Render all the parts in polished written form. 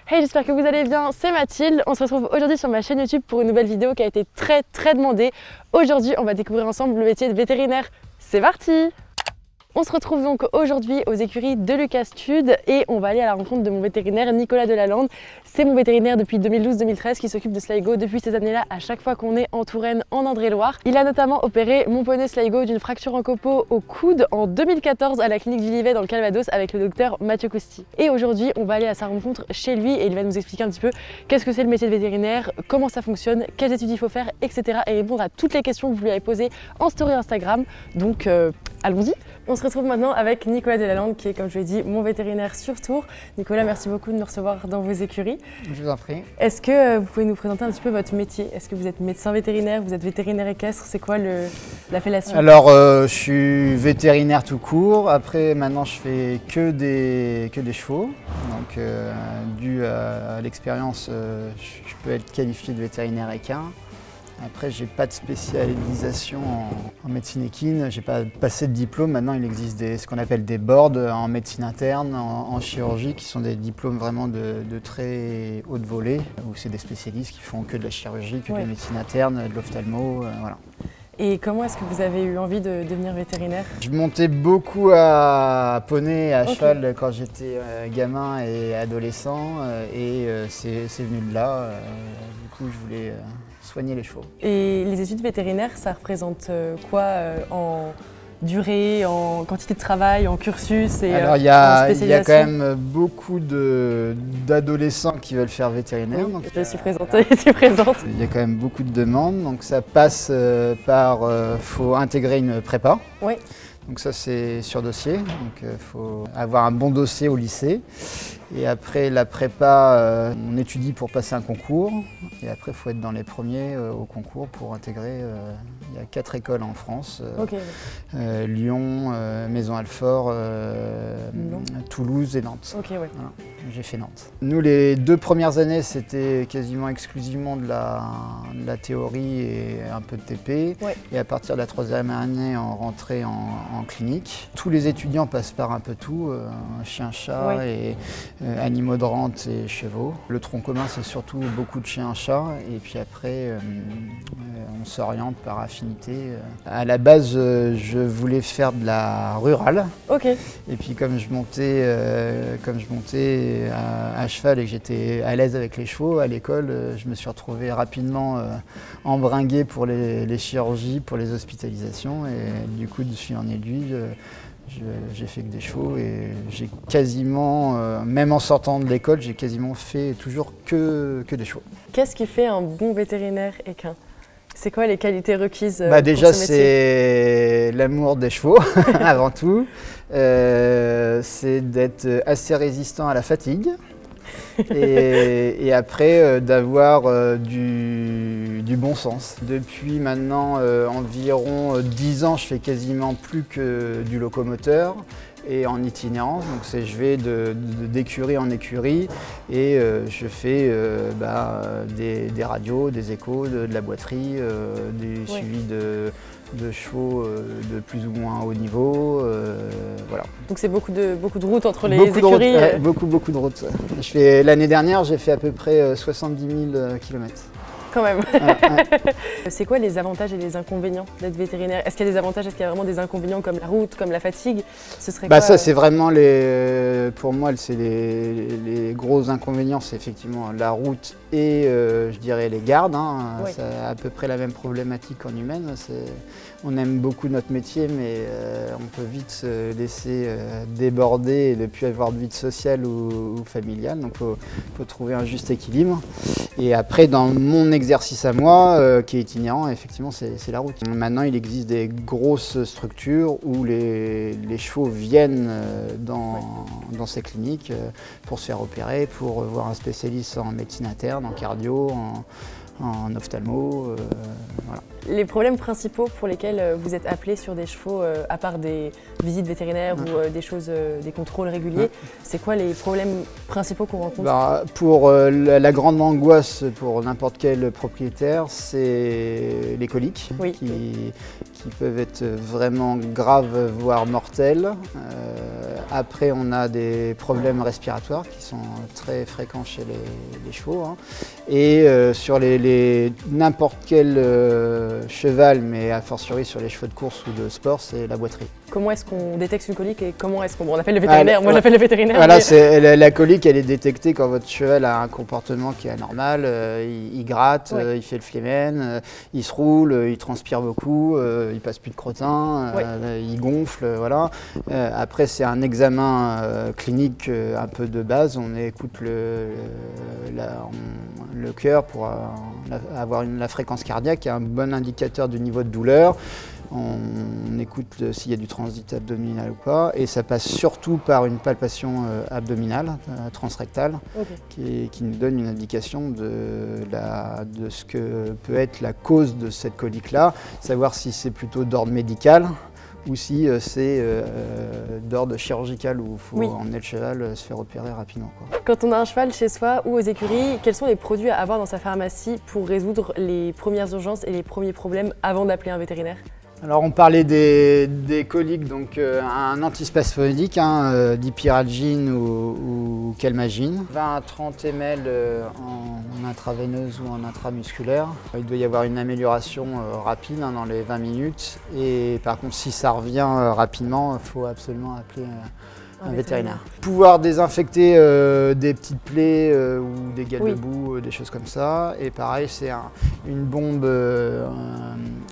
Hey, j'espère que vous allez bien, c'est Mathilde. On se retrouve aujourd'hui sur ma chaîne YouTube pour une nouvelle vidéo qui a été très demandée. Aujourd'hui, on va découvrir ensemble le métier de vétérinaire. C'est parti! On se retrouve donc aujourd'hui aux écuries de Lucas Stud et on va aller à la rencontre de mon vétérinaire Nicolas Delalande. C'est mon vétérinaire depuis 2012-2013 qui s'occupe de Sligo depuis ces années-là à chaque fois qu'on est en Touraine, en Indre-et-Loire. Il a notamment opéré mon poney Sligo d'une fracture en copeaux au coude en 2014 à la clinique du Livet dans le Calvados avec le docteur Mathieu Costi. Et aujourd'hui, on va aller à sa rencontre chez lui et il va nous expliquer un petit peu qu'est-ce que c'est le métier de vétérinaire, comment ça fonctionne, quelles études il faut faire, etc. et répondre à toutes les questions que vous lui avez posées en story Instagram. Donc allons-y. On se retrouve maintenant avec Nicolas Delalande qui est, comme je l'ai dit, mon vétérinaire sur Tours. Nicolas, merci beaucoup de nous recevoir dans vos écuries. Je vous en prie. Est-ce que vous pouvez nous présenter un petit peu votre métier? Est-ce que vous êtes médecin vétérinaire, vous êtes vétérinaire équestre? C'est quoi l'appellation? Alors, je suis vétérinaire tout court. Après, maintenant, je fais que des chevaux. Donc, dû à l'expérience, je peux être qualifié de vétérinaire équin. Après, j'ai pas de spécialisation en médecine équine, j'ai pas passé de diplôme. Maintenant, il existe ce qu'on appelle des boards en médecine interne, en chirurgie, qui sont des diplômes vraiment de très haute volée, où c'est des spécialistes qui font que de la chirurgie, que de la médecine interne, de l'ophtalmo, voilà. Et comment est-ce que vous avez eu envie de devenir vétérinaire? Je montais beaucoup à poney et à cheval quand j'étais gamin et adolescent, et c'est venu de là. Du coup, je voulais soigner les chevaux. Et les études vétérinaires, ça représente quoi en durée, en quantité de travail, en cursus et alors, il y a quand même beaucoup d'adolescents qui veulent faire vétérinaire. Oui, donc, je suis présentée, je suis présente. Il y a quand même beaucoup de demandes, donc ça passe par, faut intégrer une prépa. Oui. Donc ça c'est sur dossier, donc il faut avoir un bon dossier au lycée. Et après la prépa, on étudie pour passer un concours. Et après il faut être dans les premiers au concours pour intégrer, il y a 4 écoles en France. Lyon, Maison-Alfort, Toulouse et Nantes. Voilà. J'ai fait Nantes. Nous les 2 premières années c'était quasiment exclusivement de la théorie et un peu de TP. Et à partir de la 3e année on rentrait en clinique. Tous les étudiants passent par un peu tout, chien, chat et animaux de rente et chevaux. Le tronc commun c'est surtout beaucoup de chiens, chats et puis après on s'oriente par affinité. À la base je voulais faire de la rurale. Et puis comme je montais à cheval et que j'étais à l'aise avec les chevaux à l'école, je me suis retrouvé rapidement embringué pour les chirurgies, pour les hospitalisations et du coup de fil en aiguille j'ai fait que des chevaux et j'ai quasiment, même en sortant de l'école, j'ai quasiment fait toujours que des chevaux. Qu'est-ce qui fait un bon vétérinaire équin? C'est quoi les qualités requises déjà, c'est l'amour des chevaux, avant tout. C'est d'être assez résistant à la fatigue. Et après, d'avoir du bon sens. Depuis maintenant environ 10 ans, je fais quasiment plus que du locomoteur et en itinérance, donc je vais d'écurie en écurie et je fais des radios, des échos, de la boiterie, des suivis de chevaux de plus ou moins haut niveau, voilà. Donc c'est beaucoup de routes entre les écuries beaucoup de routes. L'année dernière, j'ai fait à peu près 70 000 km. Quand même. C'est quoi les avantages et les inconvénients d'être vétérinaire? Est-ce qu'il y a des avantages, est-ce qu'il y a vraiment des inconvénients comme la route, comme la fatigue? Ce serait quoi, ça c'est vraiment pour moi c'est les gros inconvénients, c'est effectivement la route et je dirais les gardes. C'est à peu près la même problématique qu'en humaine. On aime beaucoup notre métier mais on peut vite se laisser déborder et ne plus avoir de vie sociale ou familiale. Donc il faut trouver un juste équilibre. Et après dans mon exercice à moi, qui est itinérant, effectivement c'est la route. Maintenant il existe des grosses structures où les chevaux viennent dans ces cliniques pour se faire opérer, pour voir un spécialiste en médecine interne, en cardio, en ophtalmo, voilà. Les problèmes principaux pour lesquels vous êtes appelé sur des chevaux, à part des visites vétérinaires ou des contrôles réguliers, c'est quoi les problèmes principaux qu'on rencontre? Pour la grande angoisse pour n'importe quel propriétaire, c'est les coliques qui peuvent être vraiment graves, voire mortels. Après, on a des problèmes respiratoires qui sont très fréquents chez les chevaux. Hein. Et sur n'importe quel cheval, mais a fortiori sur les chevaux de course ou de sport, c'est la boiterie. Comment est-ce qu'on détecte une colique et comment est-ce qu'on appelle le vétérinaire? Moi j'appelle le vétérinaire. Voilà, la colique, elle est détectée quand votre cheval a un comportement qui est anormal. Il gratte, il fait le flémène, il se roule, il transpire beaucoup, il passe plus de crottin, il gonfle, voilà. Après, c'est un examen clinique un peu de base. On écoute le cœur pour avoir la fréquence cardiaque, qui est un bon indicateur du niveau de douleur. On écoute s'il y a du transit abdominal ou pas, et ça passe surtout par une palpation abdominale, transrectale, qui nous donne une indication de ce que peut être la cause de cette colique-là, savoir si c'est plutôt d'ordre médical ou si c'est d'ordre chirurgical où il faut emmener le cheval se faire opérer rapidement, quoi. Quand on a un cheval chez soi ou aux écuries, quels sont les produits à avoir dans sa pharmacie pour résoudre les premières urgences et les premiers problèmes avant d'appeler un vétérinaire? Alors on parlait des coliques, donc un antispasmodique, dipyralgine ou calmagine, 20 à 30 ml en intraveineuse ou en intramusculaire. Il doit y avoir une amélioration rapide dans les 20 minutes, et par contre si ça revient rapidement, il faut absolument appeler un vétérinaire. Pouvoir désinfecter des petites plaies ou des gales de boue, des choses comme ça. Et pareil, c'est une bombe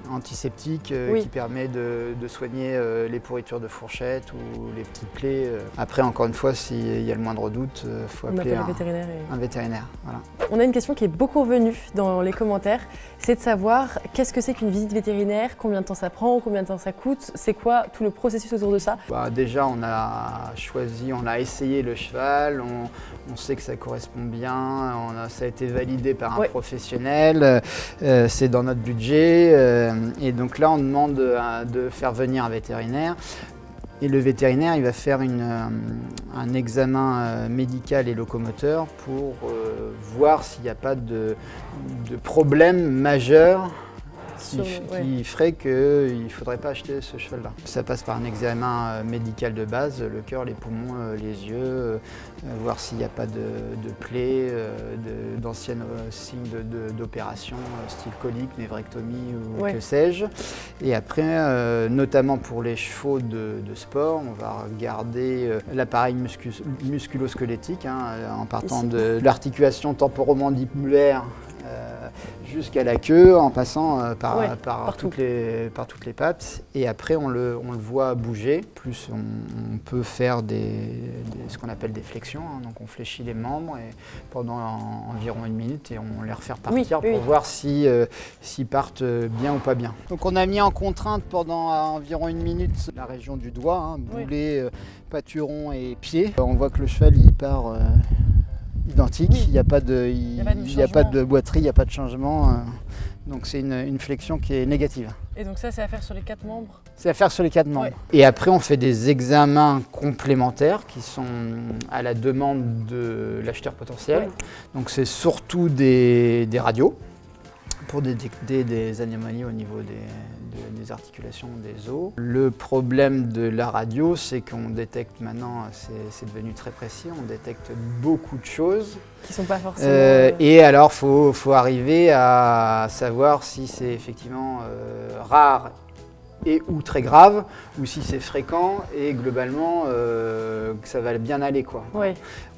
antiseptique qui permet de soigner les pourritures de fourchettes ou les petites plaies. Après, encore une fois, s'il y a le moindre doute, il faut appeler un vétérinaire. Voilà. On a une question qui est beaucoup revenue dans les commentaires, c'est de savoir qu'est-ce que c'est qu'une visite vétérinaire, combien de temps ça prend, combien de temps ça coûte, c'est quoi tout le processus autour de ça? Déjà, on a essayé le cheval, on sait que ça correspond bien, ça a été validé par un professionnel, c'est dans notre budget, et donc là on demande de faire venir un vétérinaire. Et le vétérinaire, il va faire un examen médical et locomoteur pour voir s'il n'y a pas de problème majeur qui ferait qu'il ne faudrait pas acheter ce cheval-là. Ça passe par un examen médical de base, le cœur, les poumons, les yeux, voir s'il n'y a pas de plaies, d'anciens signes d'opération, style colique, névrectomie ou que sais-je. Et après, notamment pour les chevaux de sport, on va regarder l'appareil musculo-squelettique, en partant de l'articulation temporomandibulaire jusqu'à la queue, en passant par toutes les pattes. Et après, on le voit bouger. Plus on peut faire ce qu'on appelle des flexions. Donc on fléchit les membres pendant environ 1 minute et on les refait partir pour voir s'ils partent bien ou pas bien. Donc on a mis en contrainte pendant environ 1 minute la région du doigt, boulet, pâturon et pied. On voit que le cheval il part identique, il n'y a pas de boiterie, il n'y a pas de changement. Donc c'est une flexion qui est négative. Et donc ça, c'est à faire sur les 4 membres? C'est à faire sur les 4 membres. Et après, on fait des examens complémentaires qui sont à la demande de l'acheteur potentiel. Donc c'est surtout des radios pour détecter des anomalies au niveau des articulations des os. Le problème de la radio, c'est qu'on détecte maintenant, c'est devenu très précis, on détecte beaucoup de choses. Qui ne sont pas forcément... Et alors, il faut arriver à savoir si c'est effectivement rare et ou très grave, ou si c'est fréquent et globalement que ça va bien aller, quoi.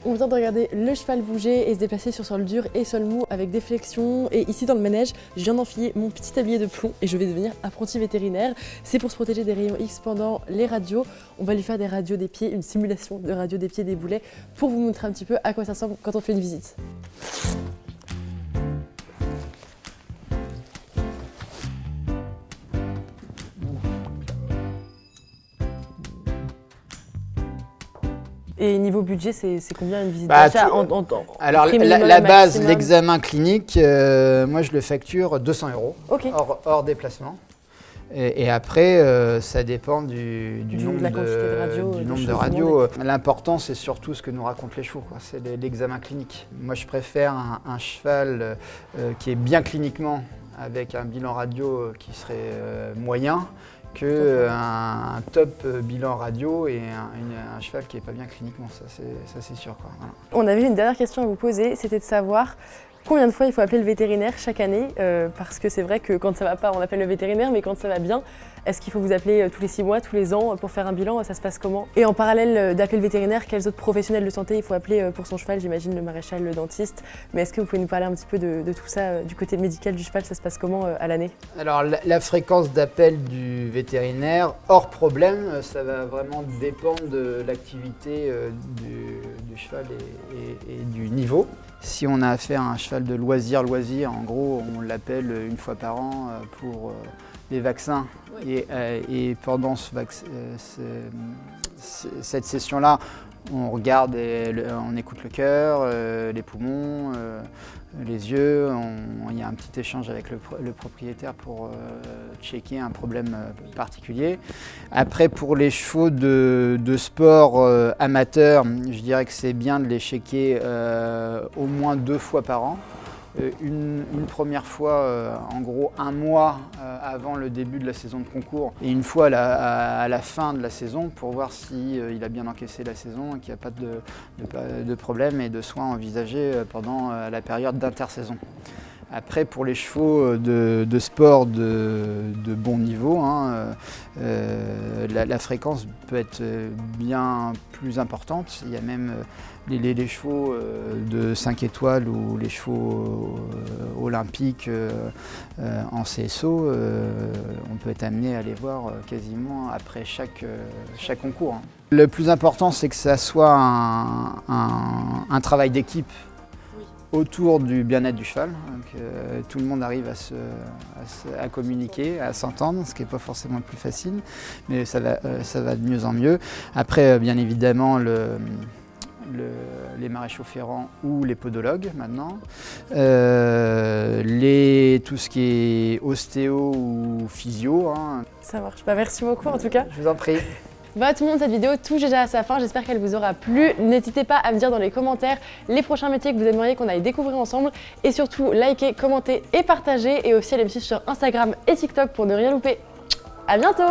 On vient de regarder le cheval bouger et se déplacer sur sol dur et sol mou avec des flexions. Et ici dans le manège, je viens d'enfiler mon petit tablier de plomb et je vais devenir apprenti vétérinaire. C'est pour se protéger des rayons X pendant les radios. On va lui faire des radios des pieds, une simulation de radio des pieds des boulets pour vous montrer un petit peu à quoi ça ressemble quand on fait une visite. Et niveau budget, c'est combien une visite d'achat Alors la base, l'examen clinique, moi je le facture 200 €, hors déplacement. Et après, ça dépend du nombre de radios. L'important, c'est surtout ce que nous racontent les chevaux, c'est l'examen clinique. Moi, je préfère un cheval qui est bien cliniquement, avec un bilan radio qui serait moyen, qu'un top bilan radio et un cheval qui n'est pas bien cliniquement, ça c'est sûr, quoi. Voilà. On avait une dernière question à vous poser, c'était de savoir combien de fois il faut appeler le vétérinaire chaque année, parce que c'est vrai que quand ça va pas, on appelle le vétérinaire, mais quand ça va bien, est-ce qu'il faut vous appeler tous les 6 mois, tous les ans pour faire un bilan? Ça se passe comment? Et en parallèle d'appeler le vétérinaire, quels autres professionnels de santé il faut appeler pour son cheval? J'imagine le maréchal, le dentiste, mais est-ce que vous pouvez nous parler un petit peu de tout ça, du côté médical du cheval? Ça se passe comment à l'année? Alors la fréquence d'appel du vétérinaire, hors problème, ça va vraiment dépendre de l'activité du cheval et du niveau. Si on a affaire à un cheval de loisir, en gros, on l'appelle une fois par an pour les vaccins. Oui. Et pendant cette session-là, on regarde et on écoute le cœur, les poumons, les yeux. Il y a un petit échange avec le propriétaire pour checker un problème particulier. Après, pour les chevaux de sport amateurs, je dirais que c'est bien de les checker au moins 2 fois par an. Une première fois, en gros 1 mois avant le début de la saison de concours et une fois à la fin de la saison pour voir s'il a bien encaissé la saison et qu'il n'y a pas de problème et de soins envisagés pendant la période d'intersaison. Après, pour les chevaux de sport de bon niveau, la fréquence peut être bien plus importante. Il y a même les chevaux de 5 étoiles ou les chevaux olympiques en CSO, on peut être amené à les voir quasiment après chaque concours. Le plus important, c'est que ça soit un travail d'équipe autour du bien-être du cheval, donc tout le monde arrive à communiquer, à s'entendre, ce qui n'est pas forcément le plus facile, mais ça va de mieux en mieux. Après, bien évidemment, les maréchaux ferrants ou les podologues maintenant, tout ce qui est ostéo ou physio. Ça marche, merci beaucoup en tout cas. Je vous en prie. Voilà tout le monde, cette vidéo touche déjà à sa fin, j'espère qu'elle vous aura plu. N'hésitez pas à me dire dans les commentaires les prochains métiers que vous aimeriez qu'on aille découvrir ensemble. Et surtout, likez, commentez et partagez. Et aussi allez me suivre sur Instagram et TikTok pour ne rien louper. À bientôt!